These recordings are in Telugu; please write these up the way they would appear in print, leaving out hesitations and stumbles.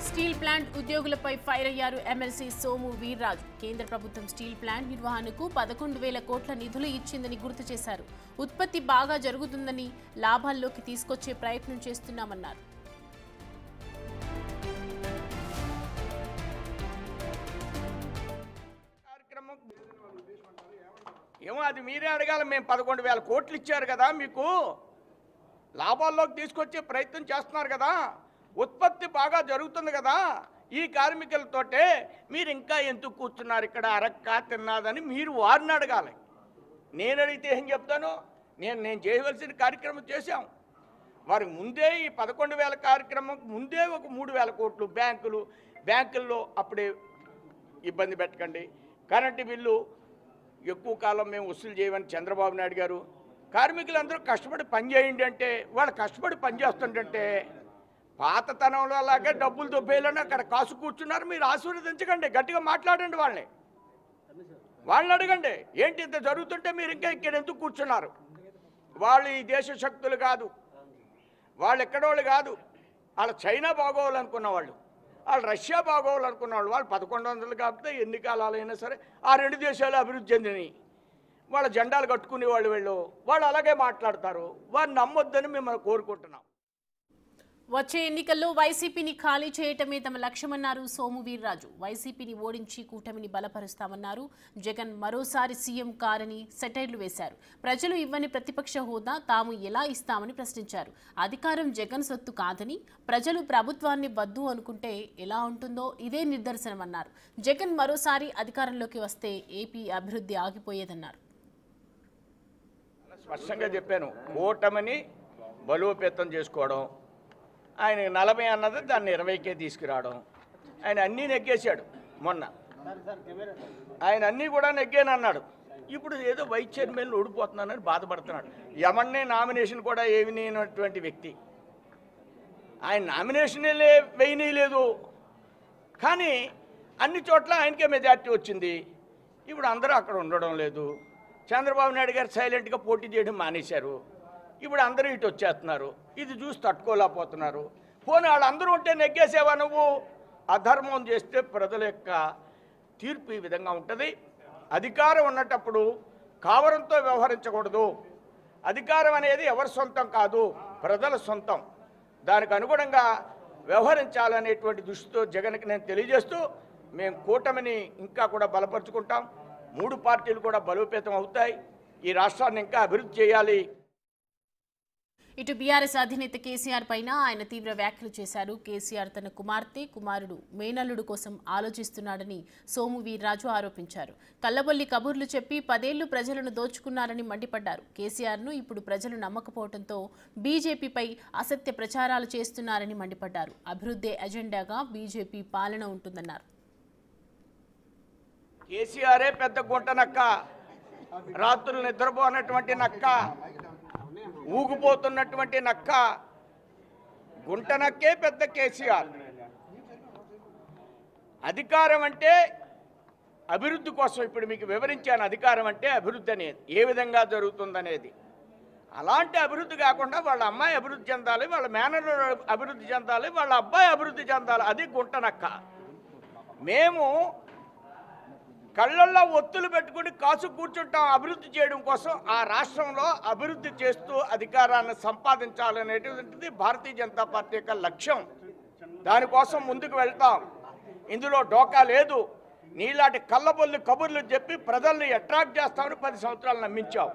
స్టీల్ ప్లాంట్ ఉద్యోగులపై ఫైర్ అయ్యారు ఎమ్మెల్సీ సోము వీర్రాజు. కేంద్ర ప్రభుత్వం స్టీల్ ప్లాంట్ నిర్వహణకు 11,000 కోట్ల నిధులు ఇచ్చిందని గుర్తు చేశారు. ఉత్పత్తి బాగా జరుగుతుందని లాభాల్లోకి తీసుకొచ్చే ప్రయత్నం చేస్తున్నామన్నారు. ఏమో అది మీరే అడగాలి. మేము 11,000 కోట్లు ఇచ్చారు కదా, మీకు లాభాల్లోకి తీసుకొచ్చే ప్రయత్నం చేస్తున్నారు కదా, ఉత్పత్తి బాగా జరుగుతుంది కదా, ఈ కార్మికులతోటే మీరు ఇంకా ఎందుకు కూర్చున్నారు ఇక్కడ అరక్క తిన్నాదని మీరు వారిని అడగాలి. నేను అడిగితే ఏం చెప్తాను? నేను చేయవలసిన కార్యక్రమం చేశాం. వారికి ముందే ఈ 11,000 కార్యక్రమం ముందే ఒక 3,000 కోట్లు బ్యాంకుల్లో అప్పుడే ఇబ్బంది పెట్టకండి. కరెంటు బిల్లు ఎక్కువ కాలం మేము వసూలు చేయమని చంద్రబాబు నాయుడు గారు, కార్మికులందరూ కష్టపడి పనిచేయండి అంటే వాళ్ళు కష్టపడి పనిచేస్తుంటే పాతతనంలో అలాగే డబ్బులు దొబ్బేయాలని అక్కడ కాసు కూర్చున్నారు. మీరు ఆశీర్వదించకండి, గట్టిగా మాట్లాడండి, వాళ్ళని అడగండి. ఏంటి ఇంత జరుగుతుంటే మీరు ఇంకా ఇక్కడ ఎందుకు కూర్చున్నారు? వాళ్ళు ఈ దేశ శక్తులు కాదు, వాళ్ళు ఎక్కడోళ్ళు కాదు, వాళ్ళు చైనా బాగోవాలనుకున్న వాళ్ళు, వాళ్ళు రష్యా బాగోవాలనుకున్న వాళ్ళు. వాళ్ళు 1100 కాబట్టి ఎన్ని కాలాలైనా సరే ఆ 2 దేశాలు అభివృద్ధి చెందినాయి. వాళ్ళ జెండాలు కట్టుకునే వాళ్ళు అలాగే మాట్లాడతారు. వారిని నమ్మొద్దని మిమ్మల్ని కోరుకుంటున్నాం. వచ్చే ఎన్నికల్లో వైసీపీని ఖాళీ చేయటమే తమ లక్ష్యమన్నారు సోము వీర్రాజు. వైసీపీని ఓడించి కూటమిని బలపరుస్తామన్నారు. జగన్ మరోసారి సీఎం కారని సెటైర్లు వేశారు. ప్రజలు ఇవ్వని ప్రతిపక్ష హోదా తాము ఎలా ఇస్తామని ప్రశ్నించారు. అధికారం జగన్ సొత్తు కాదని, ప్రజలు ప్రభుత్వాన్ని వద్దు అనుకుంటే ఎలా ఉంటుందో ఇదే నిదర్శనమన్నారు. జగన్ మరోసారి అధికారంలోకి వస్తే ఏపీ అభివృద్ధి ఆగిపోయేదన్నారు. స్పష్టంగా చెప్పాను, కూటమిని బలోపేతం చేసుకోవడం. ఆయన 40 అన్నది దాన్ని 20కే తీసుకురావడం. ఆయన అన్నీ నెగ్గేశాడు. మొన్న ఆయన అన్నీ కూడా నెగ్గానన్నాడు. ఇప్పుడు ఏదో వైస్ చైర్మన్ ఓడిపోతున్నానని బాధపడుతున్నాడు. ఎవరినే నామినేషన్ కూడా వేయనటువంటి వ్యక్తి. ఆయన నామినేషనే వేయనీయలేదు, కానీ అన్ని చోట్ల ఆయనకే మెజార్టీ వచ్చింది. ఇప్పుడు అందరూ అక్కడ ఉండడం లేదు. చంద్రబాబు నాయుడు గారు సైలెంట్గా పోటీ చేయడం మానేశారు. ఇప్పుడు అందరూ ఇటు వచ్చేస్తున్నారు. ఇది చూసి తట్టుకోలేకపోతున్నారు. పోనీ వాళ్ళందరూ ఉంటే నెగ్గేసేవా నువ్వు? అధర్మం చేస్తే ప్రజల యొక్క తీర్పు ఈ విధంగా ఉంటుంది. అధికారం ఉన్నటప్పుడు కావరంతో వ్యవహరించకూడదు. అధికారం అనేది ఎవరి సొంతం కాదు, ప్రజల సొంతం. దానికి అనుగుణంగా వ్యవహరించాలనేటువంటి దృష్టితో జగన్కి నేను తెలియజేస్తూ, మేము కూటమిని ఇంకా కూడా బలపరుచుకుంటాం. 3 పార్టీలు కూడా బలోపేతం అవుతాయి. ఈ రాష్ట్రాన్ని ఇంకా అభివృద్ధి చేయాలి. ఇటు బీఆర్ఎస్ అధినేత కేసీఆర్ పైన ఆయన తీవ్ర వ్యాఖ్యలు చేశారు. కేసీఆర్ తన కుమారుడు మేనల్లుడు కోసం ఆలోచిస్తున్నాడని సోము వీర్రాజు ఆరోపించారు. కల్లబొల్లి కబుర్లు చెప్పి 10 ఏళ్లు ప్రజలను దోచుకున్నారని మండిపడ్డారు. కేసీఆర్ను ఇప్పుడు ప్రజలు నమ్మకపోవడంతో బీజేపీపై అసత్య ప్రచారాలు చేస్తున్నారని మండిపడ్డారు. అభివృద్ధి ఎజెండాగా బీజేపీ పాలన ఉంటుందన్నారు. కేసీఆరే పెద్ద గుంట నక్క, రాత్రులు నిద్రపోనటువంటి నక్క, ఊగిపోతున్నటువంటి నక్క, గుంట నక్కే పెద్ద కేసీఆర్. అధికారం అంటే అభివృద్ధి కోసం ఇప్పుడు మీకు వివరించాను. అధికారం అంటే అభివృద్ధి అనేది ఏ విధంగా జరుగుతుందనేది. అలాంటి అభివృద్ధి కాకుండా వాళ్ళ అమ్మాయి అభివృద్ధి చెందాలి, వాళ్ళ మేనల్లుడు అభివృద్ధి చెందాలి, వాళ్ళ అబ్బాయి అభివృద్ధి చెందాలి. అది గుంట నక్క. మేము కళ్ళల్లో ఒత్తులు పెట్టుకుని కాసు కూర్చుంటాం అభివృద్ధి చేయడం కోసం. ఆ రాష్ట్రంలో అభివృద్ధి చేస్తూ అధికారాన్ని సంపాదించాలనేటువంటిది భారతీయ జనతా పార్టీ యొక్క లక్ష్యం. దానికోసం ముందుకు వెళ్తాం. ఇందులో డోకా లేదు. నీలాంటి కళ్ళబొల్లి కబుర్లు చెప్పి ప్రజల్ని అట్రాక్ట్ చేస్తామని 10 సంవత్సరాలు నమ్మించావు.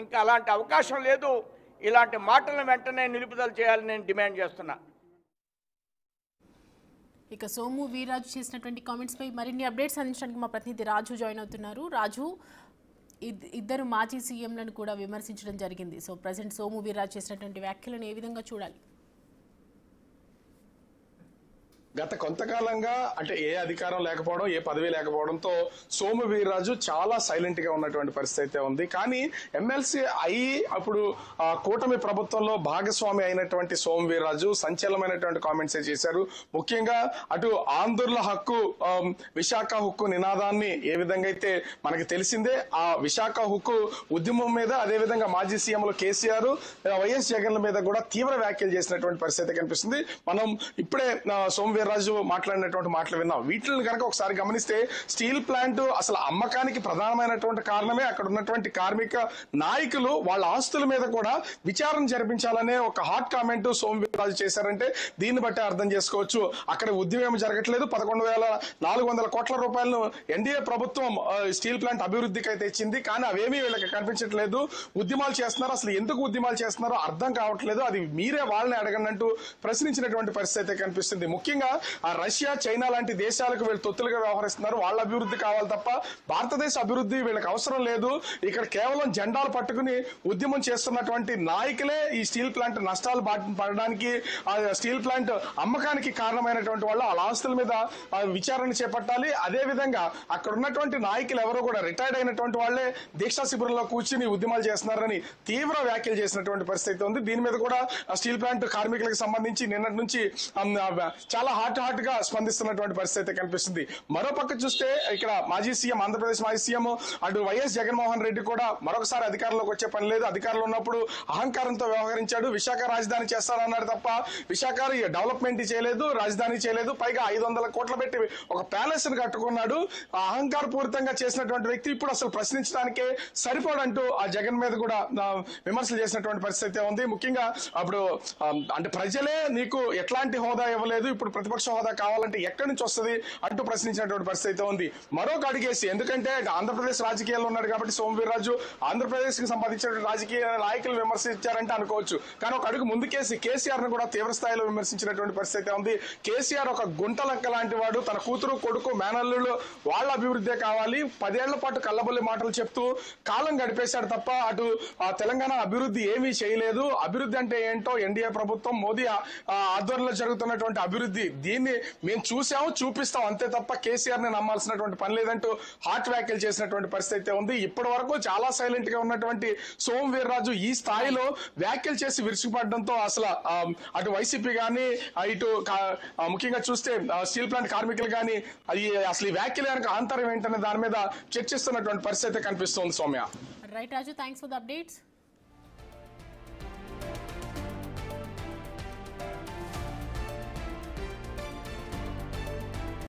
ఇంకా అలాంటి అవకాశం లేదు. ఇలాంటి మాటలను వెంటనే నిలుపుదల చేయాలని నేను డిమాండ్ చేస్తున్నా. ఇక సోము వీర్రాజు చేసినటువంటి కామెంట్స్ పై మరిన్ని అప్డేట్స్ అందించడానికి మా ప్రతినిధి రాజు జాయిన్ అవుతున్నారు. రాజు, ఇద్దరు మాజీ సీఎంలను కూడా విమర్శించడం జరిగింది. సో ప్రజెంట్ సోము వీర్రాజు చేసినటువంటి వ్యాఖ్యలను ఏ విధంగా చూడాలి? గత కొంతకాలంగా అంటే ఏ అధికారం లేకపోవడం, ఏ పదవి లేకపోవడంతో సోము వీర్రాజు చాలా సైలెంట్ గా ఉన్నటువంటి పరిస్థితి అయితే ఉంది. కానీ ఎమ్మెల్సీ అయి అప్పుడు కూటమి ప్రభుత్వంలో భాగస్వామి అయినటువంటి సోము వీర్రాజు సంచలనమైనటువంటి కామెంట్స్ చేశారు. ముఖ్యంగా అటు ఆంధ్రుల హక్కు, విశాఖ హక్కు నినాదాన్ని ఏ విధంగా అయితే మనకి తెలిసిందే, ఆ విశాఖ హక్కు ఉద్యమం మీద అదేవిధంగా మాజీ సీఎంలు కేసీఆర్, వైఎస్ జగన్ల మీద కూడా తీవ్ర వ్యాఖ్యలు చేసినటువంటి పరిస్థితి కనిపిస్తుంది. మనం ఇప్పుడే సోము వీర్రాజు మాట్లాడినటువంటి మాటలు విన్నాం. వీటిని కనుక ఒకసారి గమనిస్తే స్టీల్ ప్లాంట్ అసలు అమ్మకానికి ప్రధానమైనటువంటి కారణమే అక్కడ ఉన్నటువంటి కార్మిక నాయకులు వాళ్ళ ఆస్తుల మీద కూడా విచారణ జరిపించాలనే ఒక హాట్ కామెంట్ సోము వీర్రాజు చేశారంటే దీన్ని బట్టి అర్థం చేసుకోవచ్చు అక్కడ ఉద్యమం ఏమి జరగట్లేదు. 11,400 కోట్ల రూపాయలను ఎన్డీఏ ప్రభుత్వం స్టీల్ ప్లాంట్ అభివృద్ధికి అయితే ఇచ్చింది, కానీ అవేమీ వీళ్ళకి కనిపించట్లేదు. ఉద్యమాలు చేస్తున్నారు, అసలు ఎందుకు ఉద్యమాలు చేస్తున్నారో అర్థం కావట్లేదు, అది మీరే వాళ్ళని అడగండి అంటూ ప్రశ్నించినటువంటి పరిస్థితి అయితే కనిపిస్తుంది. ముఖ్యంగా ఆ రష్యా, చైనా లాంటి దేశాలకు వీళ్ళు తొత్తులుగా వ్యవహరిస్తున్నారు. వాళ్ళ అభివృద్ధి కావాలి తప్ప భారతదేశ అభివృద్ధి వీళ్ళకి అవసరం లేదు. ఇక్కడ కేవలం జెండాలు పట్టుకుని ఉద్యమం చేస్తున్నటువంటి నాయకులే ఈ స్టీల్ ప్లాంట్ నష్టాలు పడడానికి, ఆ స్టీల్ ప్లాంట్ అమ్మకానికి కారణమైనటువంటి వాళ్ళు వాళ్ళ ఆస్తుల మీద విచారణ చేపట్టాలి. అదే విధంగా అక్కడ ఉన్నటువంటి నాయకులు ఎవరో కూడా రిటైర్డ్ అయినటువంటి వాళ్ళే దీక్షా శిబిరంలో కూర్చుని ఉద్యమాలు చేస్తున్నారని తీవ్ర వ్యాఖ్యలు చేసినటువంటి పరిస్థితి ఉంది. దీని మీద కూడా స్టీల్ ప్లాంట్ కార్మికులకు సంబంధించి నిన్నటి నుంచి చాలా హాట్ గా స్పందిస్తున్నటువంటి పరిస్థితి కనిపిస్తుంది. మరో పక్క చూస్తే ఇక్కడ మాజీ సీఎం, ఆంధ్రప్రదేశ్ మాజీ సీఎం అటు వైఎస్ జగన్మోహన్ రెడ్డి కూడా మరొకసారి అధికారంలోకి వచ్చే పని లేదు, అధికారంలో ఉన్నప్పుడు అహంకారంతో వ్యవహరించాడు, విశాఖ రాజధాని చేస్తారన్నాడు తప్ప విశాఖ డెవలప్మెంట్ చేయలేదు, రాజధాని చేయలేదు, పైగా 500 కోట్లు పెట్టి ఒక ప్యాలెస్ ని కట్టుకున్నాడు. అహంకార పూరితంగా చేసినటువంటి వ్యక్తి ఇప్పుడు అసలు ప్రశ్నించడానికే సరిపోడంటూ ఆ జగన్ మీద కూడా విమర్శలు చేసినటువంటి పరిస్థితి ఉంది. ముఖ్యంగా అప్పుడు అంటే ప్రజలే నీకు ఎట్లాంటి హోదా ఇవ్వలేదు, ఇప్పుడు ప్రతిపక్ష హోదా కావాలంటే ఎక్కడి నుంచి వస్తుంది అంటూ ప్రశ్నించినటువంటి పరిస్థితి ఉంది. మరొక అడిగేసి, ఎందుకంటే ఆంధ్రప్రదేశ్ రాజకీయాల్లో ఉన్నాడు కాబట్టి సోము వీర్రాజు ఆంధ్రప్రదేశ్ కి సంబంధించిన రాజకీయ నాయకులు విమర్శించారంటే అనుకోవచ్చు, కానీ ఒక అడుగు ముందుకేసి కేసీఆర్ ను కూడా తీవ్ర స్థాయిలో విమర్శించినటువంటి పరిస్థితి ఉంది. కేసీఆర్ ఒక గుంటలంక లాంటి వాడు, తన కూతురు, కొడుకు, మేనల్లుడు వాళ్ళ అభివృద్ధి కావాలి, 10 ఏళ్ల పాటు కల్లబొల్లి మాటలు చెప్తూ కాలం గడిపేశాడు తప్ప అటు తెలంగాణ అభివృద్ధి ఏమీ చేయలేదు. అభివృద్ధి అంటే ఏంటో ఎన్డీఏ ప్రభుత్వం మోదీ ఆధ్వర్యంలో జరుగుతున్నటువంటి అభివృద్ధి, దీన్ని మేము చూసాము, చూపిస్తాం అంతే తప్ప కేసీఆర్ ని నమ్మాల్సినటువంటి పని లేదంటూ హాట్ వ్యాఖ్యలు చేసినటువంటి పరిస్థితి ఉంది. ఇప్పటి వరకు చాలా సైలెంట్ గా ఉన్నటువంటి సోము వీర్రాజు ఈ స్థాయిలో వ్యాఖ్యలు చేసి విరుచుకుపడడంతో అసలు అటు వైసీపీ గానీ, ఇటు ముఖ్యంగా చూస్తే స్టీల్ ప్లాంట్ కార్మికులు కానీ అసలు ఈ వ్యాఖ్యలు కనుక ఆంతర్యం ఏంటనే దాని మీద చర్చిస్తున్నటువంటి పరిస్థితి కనిపిస్తోంది. Soumya. Right Raju, thanks for the updates.